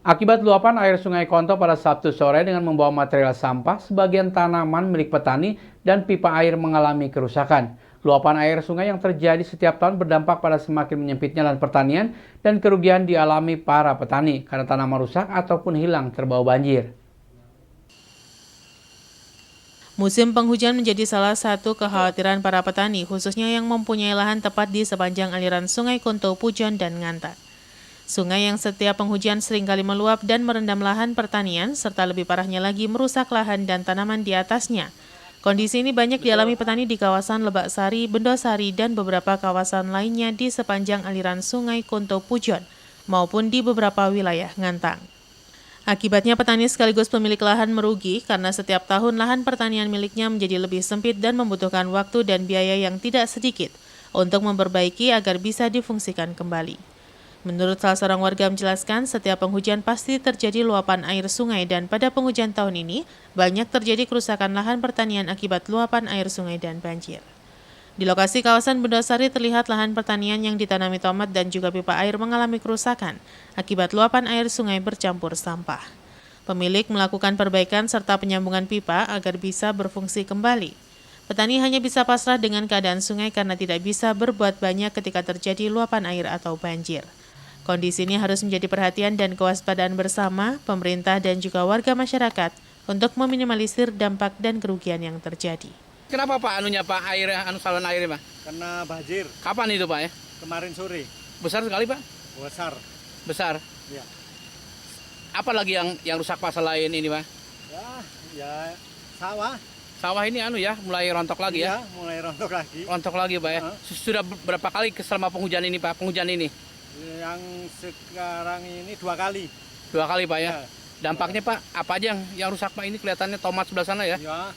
Akibat luapan air Sungai Konto pada Sabtu sore dengan membawa material sampah, sebagian tanaman milik petani dan pipa air mengalami kerusakan. Luapan air sungai yang terjadi setiap tahun berdampak pada semakin menyempitnya lahan pertanian dan kerugian dialami para petani karena tanaman rusak ataupun hilang terbawa banjir. Musim penghujan menjadi salah satu kekhawatiran para petani, khususnya yang mempunyai lahan tepat di sepanjang aliran Sungai Konto, Pujon, dan Nganta. Sungai yang setiap penghujan seringkali meluap dan merendam lahan pertanian, serta lebih parahnya lagi merusak lahan dan tanaman di atasnya. Kondisi ini banyak dialami petani di kawasan Lebak Sari, Bendosari, dan beberapa kawasan lainnya di sepanjang aliran Sungai Konto, Pujon, maupun di beberapa wilayah Ngantang. Akibatnya petani sekaligus pemilik lahan merugi karena setiap tahun lahan pertanian miliknya menjadi lebih sempit dan membutuhkan waktu dan biaya yang tidak sedikit untuk memperbaiki agar bisa difungsikan kembali. Menurut salah seorang warga menjelaskan, setiap penghujan pasti terjadi luapan air sungai dan pada penghujan tahun ini banyak terjadi kerusakan lahan pertanian akibat luapan air sungai dan banjir. Di lokasi kawasan Bendosari terlihat lahan pertanian yang ditanami tomat dan juga pipa air mengalami kerusakan akibat luapan air sungai bercampur sampah. Pemilik melakukan perbaikan serta penyambungan pipa agar bisa berfungsi kembali. Petani hanya bisa pasrah dengan keadaan sungai karena tidak bisa berbuat banyak ketika terjadi luapan air atau banjir. Kondisi ini harus menjadi perhatian dan kewaspadaan bersama pemerintah dan juga warga masyarakat untuk meminimalisir dampak dan kerugian yang terjadi. Kenapa Pak air saluran airnya Pak? Kena banjir Kapan itu Pak ya? kemarin sore. Besar sekali Pak? Besar. Besar. Ya. Apa lagi yang rusak Pak selain ini Pak? Ya sawah. Sawah ini mulai rontok lagi ya? Mulai rontok lagi. Rontok lagi Pak ya? Sudah berapa kali selama penghujan ini Pak? Penghujan ini? Yang sekarang ini 2 kali. 2 kali Pak ya? Ya. Dampaknya Pak, apa aja yang rusak Pak? Ini kelihatannya tomat sebelah sana ya? Ya.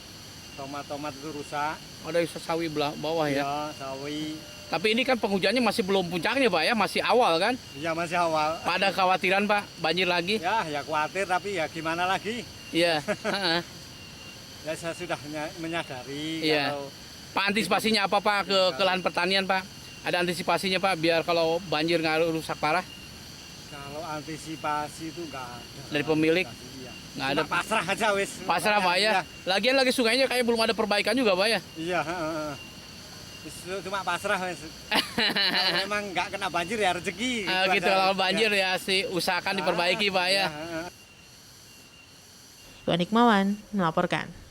Tomat itu rusak. Ada sawi bawah ya? Ya, sawi. Tapi ini kan penghujannya masih belum puncaknya Pak ya? Masih awal kan? Ya masih awal. Pak, ada khawatiran Pak, banjir lagi? Ya khawatir tapi ya gimana lagi? Iya. Ya saya sudah menyadari Iya. kalau Pak, antisipasinya apa Pak ke lahan pertanian Pak? Ada antisipasinya Pak biar kalau banjir nggak rusak parah? kalau antisipasi itu enggak ada. Dari pemilik? Iya. Nggak ada. Cuma pasrah aja wis. Pasrah Pak ya? Lagian lagi sungainya kayak belum ada perbaikan juga Pak ya? Iya, cuma pasrah wis. Kalau memang nggak kena banjir ya rezeki. Gitu, kalau banjir ya usahakan diperbaiki Pak ya. Iwan Hikmawan melaporkan.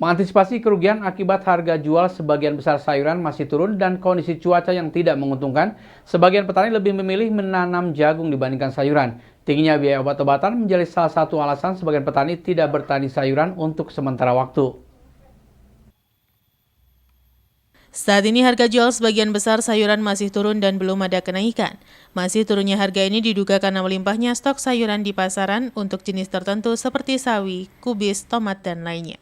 Mengantisipasi kerugian akibat harga jual sebagian besar sayuran masih turun dan kondisi cuaca yang tidak menguntungkan, sebagian petani lebih memilih menanam jagung dibandingkan sayuran. Tingginya biaya obat-obatan menjadi salah satu alasan sebagian petani tidak bertani sayuran untuk sementara waktu. Saat ini harga jual sebagian besar sayuran masih turun dan belum ada kenaikan. Masih turunnya harga ini diduga karena melimpahnya stok sayuran di pasaran untuk jenis tertentu seperti sawi, kubis, tomat, dan lainnya.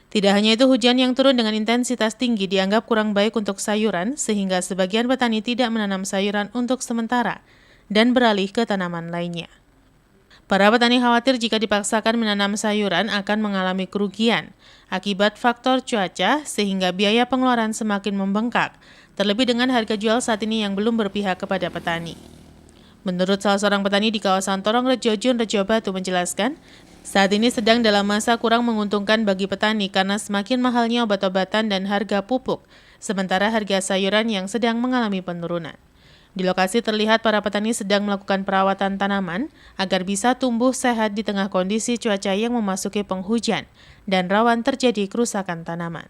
Tidak hanya itu, hujan yang turun dengan intensitas tinggi dianggap kurang baik untuk sayuran, sehingga sebagian petani tidak menanam sayuran untuk sementara dan beralih ke tanaman lainnya. Para petani khawatir jika dipaksakan menanam sayuran akan mengalami kerugian akibat faktor cuaca sehingga biaya pengeluaran semakin membengkak, terlebih dengan harga jual saat ini yang belum berpihak kepada petani. Menurut salah seorang petani di kawasan Torongrejo, Rejo Batu menjelaskan, saat ini sedang dalam masa kurang menguntungkan bagi petani karena semakin mahalnya obat-obatan dan harga pupuk, sementara harga sayuran yang sedang mengalami penurunan. Di lokasi terlihat para petani sedang melakukan perawatan tanaman agar bisa tumbuh sehat di tengah kondisi cuaca yang memasuki penghujan dan rawan terjadi kerusakan tanaman.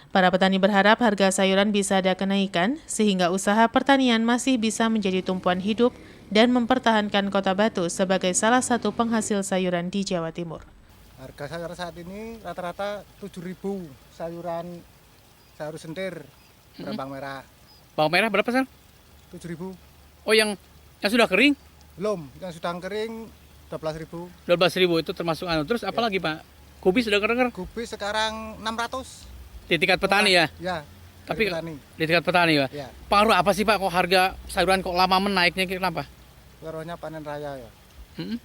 Para petani berharap harga sayuran bisa ada kenaikan sehingga usaha pertanian masih bisa menjadi tumpuan hidup dan mempertahankan Kota Batu sebagai salah satu penghasil sayuran di Jawa Timur. Harga sayur saat ini rata-rata 7.000 sayur sentir, bawang merah. Bawang merah berapa sekarang? 7.000. Oh yang sudah kering? Belum, yang sudah kering 12.000. 12.000 itu termasuk Terus apa lagi Pak? Kubis sudah kedenger? Kubis sekarang 600. Di tingkat petani ya? Ya. Tapi petani. di tingkat petani ya? Ya. Pengaruh apa sih Pak kok harga sayuran kok lama menaiknya, kenapa? Pengaruhnya panen raya ya. Hmm?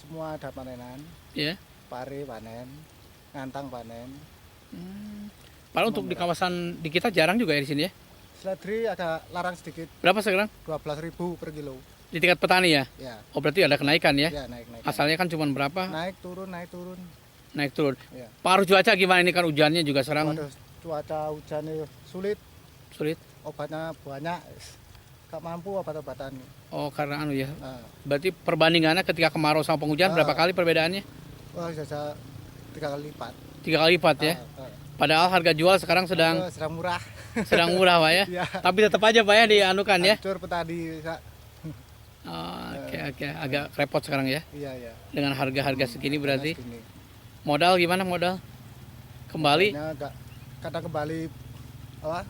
Semua ada panenan. Ya. Pare panen, ngantang panen. Padahal untuk di kawasan di kita jarang juga ya di sini ya? Seledri agak larang sedikit. Berapa sekarang? 12.000 per kilo. Di tingkat petani ya? Ya, Oh berarti ada kenaikan ya? ya naik. Asalnya kan cuma berapa? Naik turun, naik turun. Naik turun. Ya. Pengaruh cuaca gimana ini kan hujannya juga serang Waduh, cuaca hujannya sulit, sulit. obatnya banyak. Gak mampu obat-obatan. Oh karena anu ya. Nah, Berarti perbandingannya ketika kemarau sama penghujan berapa kali perbedaannya? wah bisa 3 kali lipat. 3 kali lipat ya. Padahal harga jual sekarang sedang murah. sedang murah Pak ya. Ya. Tapi tetap aja Pak ya dianukan ya. Hancur petani. Oke, agak repot sekarang ya. Iya. Dengan harga-harga segini berarti. Segini. Modal gimana modal? Kembali? Modalnya kadang kembali apa?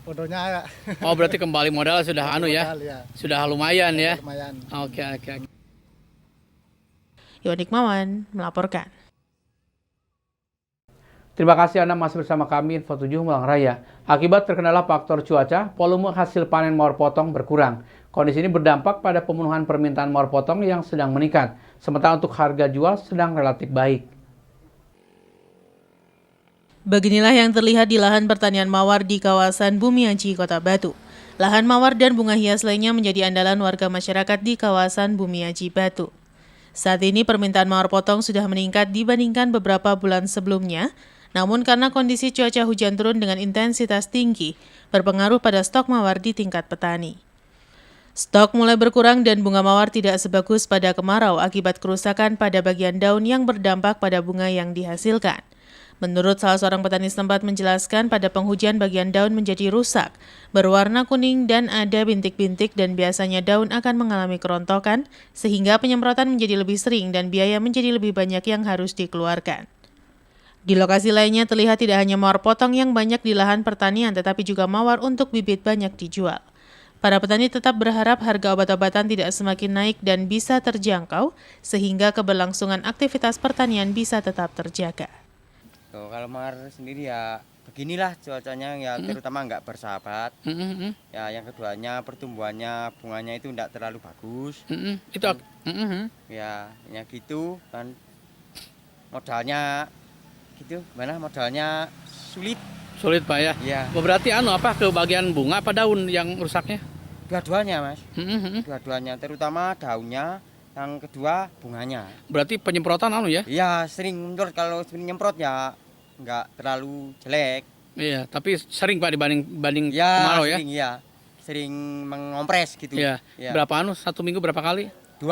Bodohnya ya. Oh berarti kembali modal sudah anu ya. Modal, ya. Sudah lumayan ya. Lumayan. Oke. Iwan Hikmawan melaporkan. Terima kasih Anda masih bersama kami Info 7 Malang Raya. Akibat terkendala faktor cuaca, volume hasil panen mawar potong berkurang. Kondisi ini berdampak pada pemenuhan permintaan mawar potong yang sedang meningkat. Sementara untuk harga jual sedang relatif baik. Beginilah yang terlihat di lahan pertanian mawar di kawasan Bumiaji, Kota Batu. Lahan mawar dan bunga hias lainnya menjadi andalan warga masyarakat di kawasan Bumiaji, Batu. Saat ini permintaan mawar potong sudah meningkat dibandingkan beberapa bulan sebelumnya, namun karena kondisi cuaca hujan turun dengan intensitas tinggi, berpengaruh pada stok mawar di tingkat petani. Stok mulai berkurang dan bunga mawar tidak sebagus pada kemarau akibat kerusakan pada bagian daun yang berdampak pada bunga yang dihasilkan. Menurut salah seorang petani setempat menjelaskan pada penghujan bagian daun menjadi rusak, berwarna kuning dan ada bintik-bintik dan biasanya daun akan mengalami kerontokan sehingga penyemprotan menjadi lebih sering dan biaya menjadi lebih banyak yang harus dikeluarkan. Di lokasi lainnya terlihat tidak hanya mawar potong yang banyak di lahan pertanian tetapi juga mawar untuk bibit banyak dijual. Para petani tetap berharap harga obat-obatan tidak semakin naik dan bisa terjangkau sehingga keberlangsungan aktivitas pertanian bisa tetap terjaga. Kalau mawar sendiri ya beginilah cuacanya ya terutama nggak bersahabat. Ya yang keduanya pertumbuhannya bunganya itu nggak terlalu bagus. Ya gitu kan modalnya gitu modalnya Sulit Pak ya. ya Berarti ke bagian bunga apa daun yang rusaknya? dua-duanya Mas. Dua-duanya terutama daunnya, yang kedua bunganya. Berarti penyemprotan ya? Iya sering menurut kalau nyemprot ya nggak terlalu jelek. Iya, tapi sering Pak dibanding Ya kemarau ya? sering sering mengompres gitu. Iya. Ya. Berapa satu minggu berapa kali? 2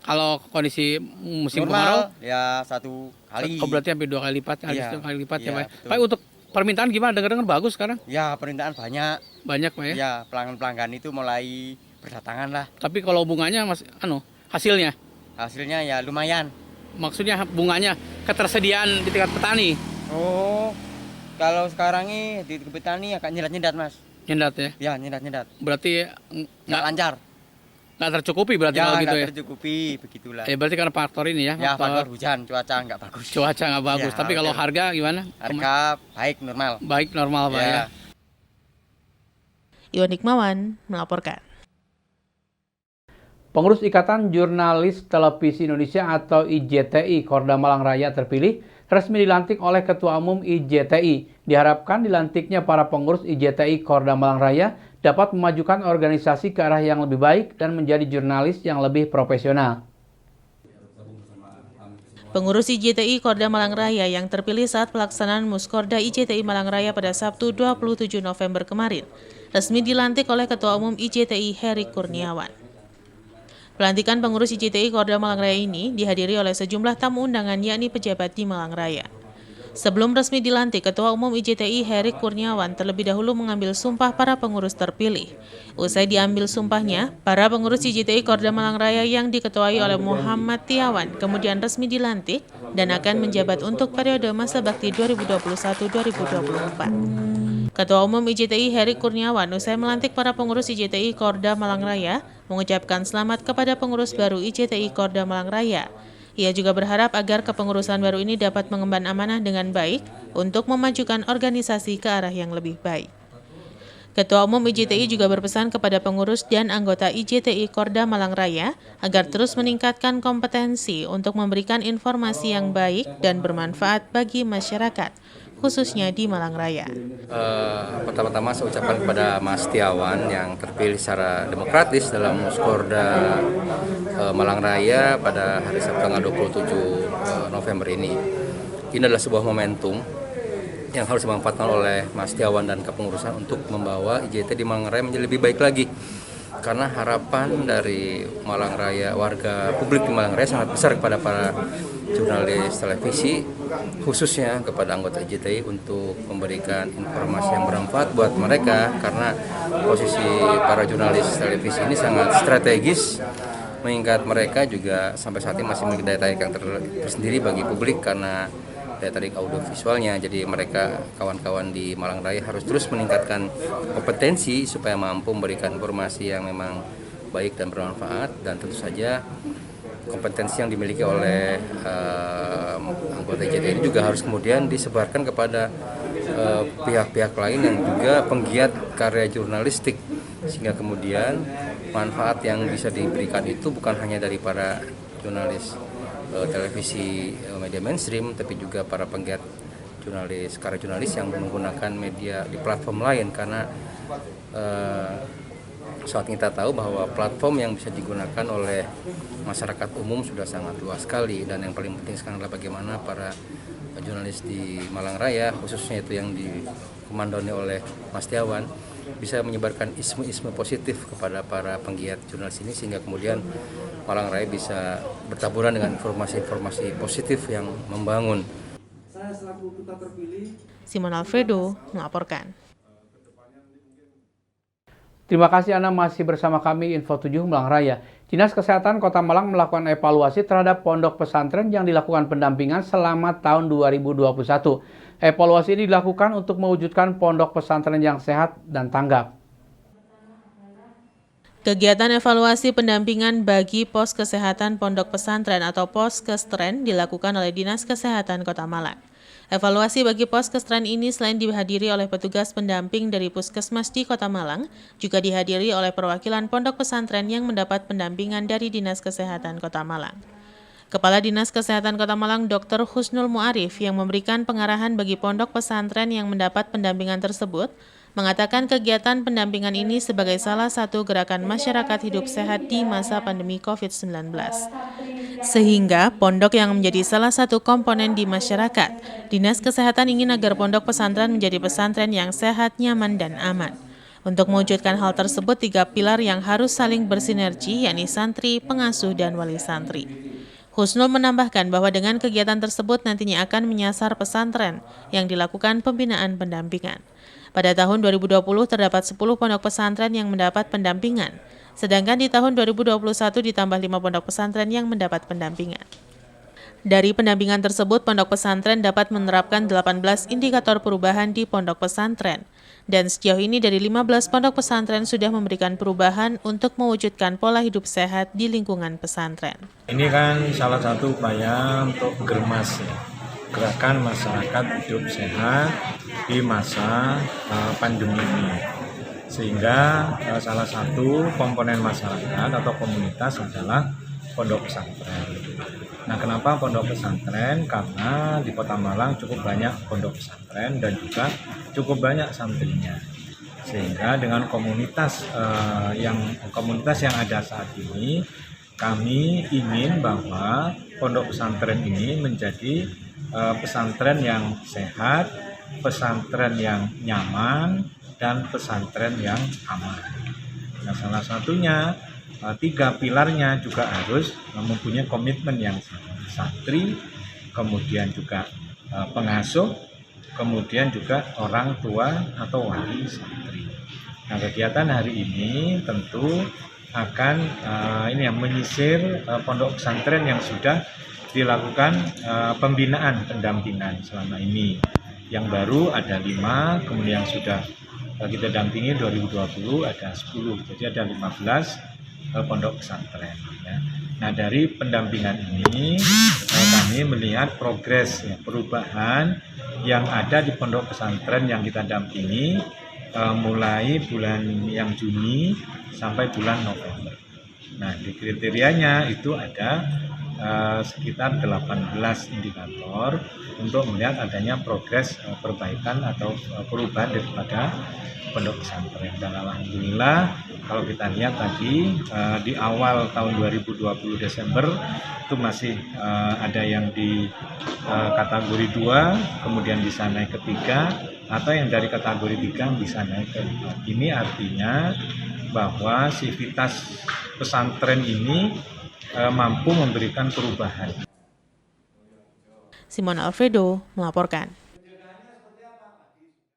Kalau kondisi musim kemarau? normal ya 1 kali. Oh berarti hampir 2 kali lipat, Iya. 2 kali lipat ya Iya, Pak. betul. Pak untuk permintaan gimana? Dengar-dengar bagus sekarang? Ya permintaan banyak. Banyak Pak ya? Ya pelanggan-pelanggan itu mulai berdatangan lah. Tapi kalau bunganya hasilnya? Hasilnya ya lumayan. Maksudnya bunganya ketersediaan di tingkat petani? Oh kalau sekarang ini di petani agak nyedat-nyedat Mas. Nyendat ya? Ya nyedat-nyedat. Berarti Nggak lancar. nggak tercukupi berarti kalau gitu nggak ya? tercukupi begitulah. Berarti karena faktor ini ya? Ya faktor hujan, cuaca nggak bagus. Cuaca nggak bagus. Ya, Tapi kalau betul. harga gimana? Harga baik normal. Baik normal Pak ya? Iwan Hikmawan melaporkan. Pengurus Ikatan Jurnalis Televisi Indonesia atau IJTI Korda Malang Raya terpilih resmi dilantik oleh Ketua Umum IJTI. Diharapkan dilantiknya para pengurus IJTI Korda Malang Raya dapat memajukan organisasi ke arah yang lebih baik dan menjadi jurnalis yang lebih profesional. Pengurus IJTI Korda Malang Raya yang terpilih saat pelaksanaan Muskorda IJTI Malang Raya pada Sabtu 27 November kemarin resmi dilantik oleh Ketua Umum IJTI Heri Kurniawan. Pelantikan pengurus IJTI Korda Malang Raya ini dihadiri oleh sejumlah tamu undangan yakni pejabat di Malang Raya. Sebelum resmi dilantik, Ketua Umum IJTI Heri Kurniawan terlebih dahulu mengambil sumpah para pengurus terpilih. Usai diambil sumpahnya, para pengurus IJTI Korda Malang Raya yang diketuai oleh Muhammad Tiawan kemudian resmi dilantik dan akan menjabat untuk periode masa bakti 2021-2024. Ketua Umum IJTI Heri Kurniawan usai melantik para pengurus IJTI Korda Malang Raya mengucapkan selamat kepada pengurus baru IJTI Korda Malang Raya. Ia juga berharap agar kepengurusan baru ini dapat mengemban amanah dengan baik untuk memajukan organisasi ke arah yang lebih baik. Ketua Umum IJTI juga berpesan kepada pengurus dan anggota IJTI Korda Malang Raya agar terus meningkatkan kompetensi untuk memberikan informasi yang baik dan bermanfaat bagi masyarakat, khususnya di Malang Raya. Pertama-tama saya ucapkan kepada Mas Setiawan yang terpilih secara demokratis dalam Muskorda Malang Raya pada hari Sabtu tanggal 27 November ini. Ini adalah sebuah momentum yang harus dimanfaatkan oleh Mas Setiawan dan kepengurusan untuk membawa IJT di Malang Raya menjadi lebih baik lagi. Karena harapan dari Malang Raya, warga publik di Malang Raya sangat besar kepada para jurnalis televisi, khususnya kepada anggota IJTI untuk memberikan informasi yang bermanfaat buat mereka, karena posisi para jurnalis televisi ini sangat strategis, mengingat mereka juga sampai saat ini masih memiliki daya tarik yang tersendiri bagi publik karena daya tarik audiovisualnya. Jadi mereka, kawan-kawan di Malang Raya, harus terus meningkatkan kompetensi supaya mampu memberikan informasi yang memang baik dan bermanfaat, dan tentu saja kompetensi yang dimiliki oleh anggota IJTI ini juga harus kemudian disebarkan kepada pihak-pihak lain yang juga penggiat karya jurnalistik, sehingga kemudian manfaat yang bisa diberikan itu bukan hanya dari para jurnalis televisi media mainstream, tapi juga para penggiat jurnalis, karya jurnalis yang menggunakan media di platform lain, karena saat kita tahu bahwa platform yang bisa digunakan oleh masyarakat umum sudah sangat luas sekali, dan yang paling penting sekarang adalah bagaimana para jurnalis di Malang Raya, khususnya itu yang dikomandoi oleh Mas Setiawan, bisa menyebarkan isme-isme positif kepada para penggiat jurnalis ini, sehingga kemudian Malang Raya bisa bertaburan dengan informasi-informasi positif yang membangun. Simon Alfredo melaporkan. Terima kasih Anda masih bersama kami Info 7 Malang Raya. Dinas Kesehatan Kota Malang melakukan evaluasi terhadap pondok pesantren yang dilakukan pendampingan selama tahun 2021. Evaluasi ini dilakukan untuk mewujudkan pondok pesantren yang sehat dan tanggap. Kegiatan evaluasi pendampingan bagi pos kesehatan pondok pesantren atau Poskestren dilakukan oleh Dinas Kesehatan Kota Malang. Evaluasi bagi Poskestren ini selain dihadiri oleh petugas pendamping dari Puskesmas di Kota Malang, juga dihadiri oleh perwakilan pondok pesantren yang mendapat pendampingan dari Dinas Kesehatan Kota Malang. Kepala Dinas Kesehatan Kota Malang Dr. Husnul Muarif yang memberikan pengarahan bagi pondok pesantren yang mendapat pendampingan tersebut, mengatakan kegiatan pendampingan ini sebagai salah satu gerakan masyarakat hidup sehat di masa pandemi COVID-19. Sehingga pondok yang menjadi salah satu komponen di masyarakat, Dinas Kesehatan ingin agar pondok pesantren menjadi pesantren yang sehat, nyaman, dan aman. Untuk mewujudkan hal tersebut, 3 pilar yang harus saling bersinergi, yakni santri, pengasuh, dan wali santri. Husnul menambahkan bahwa dengan kegiatan tersebut nantinya akan menyasar pesantren yang dilakukan pembinaan pendampingan. Pada tahun 2020 terdapat 10 pondok pesantren yang mendapat pendampingan, sedangkan di tahun 2021 ditambah 5 pondok pesantren yang mendapat pendampingan. Dari pendampingan tersebut, pondok pesantren dapat menerapkan 18 indikator perubahan di pondok pesantren, dan sejauh ini dari 15 pondok pesantren sudah memberikan perubahan untuk mewujudkan pola hidup sehat di lingkungan pesantren. Ini kan salah satu upaya untuk germas, gerakan masyarakat hidup sehat di masa pandemi ini, sehingga salah satu komponen masyarakat atau komunitas adalah pondok pesantren. Nah, kenapa pondok pesantren? Karena di Kota Malang cukup banyak pondok pesantren dan juga cukup banyak santrinya, sehingga dengan komunitas yang ada saat ini, kami ingin bahwa pondok pesantren ini menjadi pesantren yang sehat, pesantren yang nyaman, dan pesantren yang aman. Nah, salah satunya 3 pilarnya juga harus mempunyai komitmen yang sama. Santri, kemudian juga pengasuh, kemudian juga orang tua atau wali santri. Nah, kegiatan hari ini tentu akan menyisir pondok pesantren yang sudah dilakukan pembinaan pendampingan selama ini. Yang baru ada 5, kemudian sudah kita dampingi 2020 ada 10, jadi ada 15 pondok pesantren. Ya. Nah, dari pendampingan ini kami melihat progres perubahan yang ada di pondok pesantren yang kita dampingi mulai bulan yang Juni sampai bulan November. Nah, di kriterianya itu ada sekitar 18 indikator untuk melihat adanya progres perbaikan atau perubahan daripada pondok pesantren. Dan alhamdulillah kalau kita lihat tadi di awal tahun 2020 Desember itu masih ada yang di kategori 2, kemudian bisa naik ke 3, atau yang dari kategori 3 bisa naik ke 4. Ini artinya bahwa sivitas pesantren ini mampu memberikan perubahan. Simon Alfredo melaporkan.